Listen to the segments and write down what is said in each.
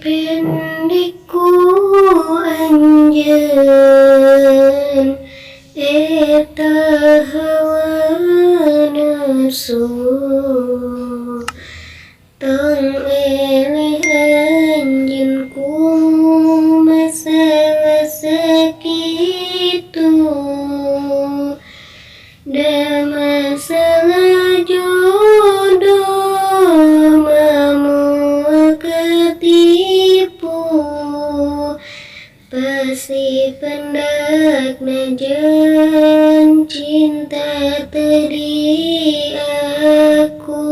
Pendekku anjeun eta hawa nafsu tong eleh anjeun ku masalah sakitu da masalah jodoh mamu ketipu pasti pendak najan cinta tadi aku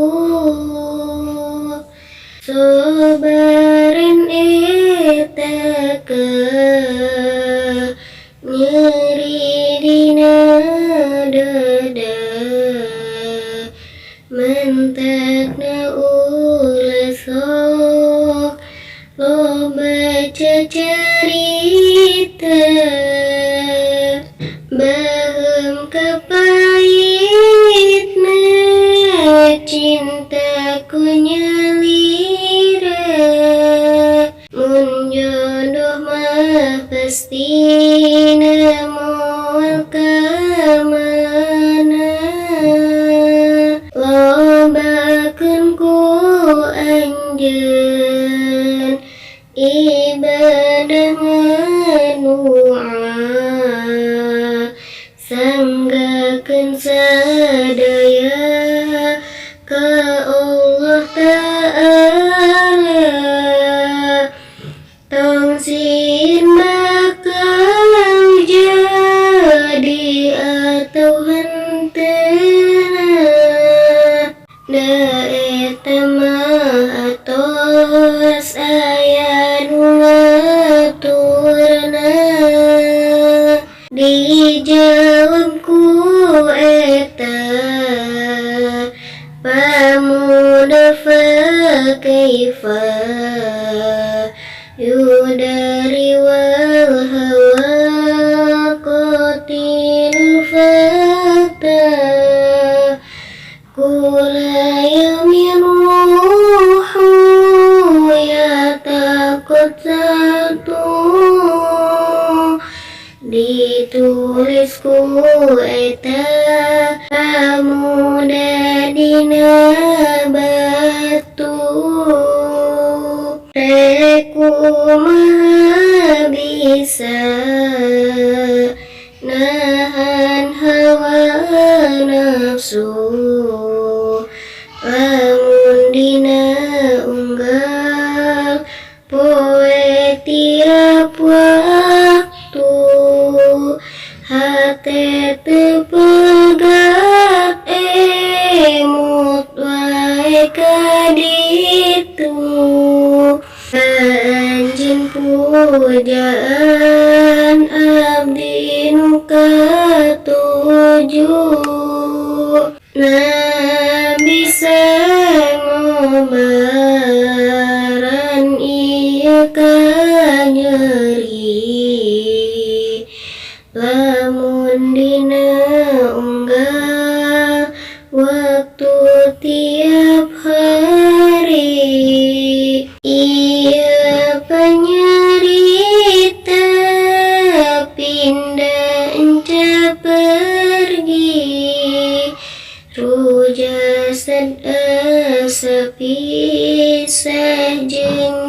sobaran eta ka nyeri dina dada mentakna ulah sok lo baca cerita bahem kapahitna cintaku nyalira mun jodoh mah pastina moal kamana lobakeun ku anjeun ibadah nganua sanggakeun sadaya ka Allah Ta'ala tong sin bakal jadi atau henteu da eta mah atos aya nu ngaturna dijawab ku eta pamuda fa kaifa yudari wal hawa qatil fata kula yamin ruhu ya takut satu ditulisku eta pamuda dina batu reku maha bisa nahan hawa nafsu lamun dina unggal poe tiap waktu hate teu pegat emut wae ka ditu anjeun pujaan abdi nu katuju bisa ngobaran ieu ka nyeri lamun dina unggal waktu tiap hari ieu penyerita pindah enca pergi ruja sad asa pisah jeung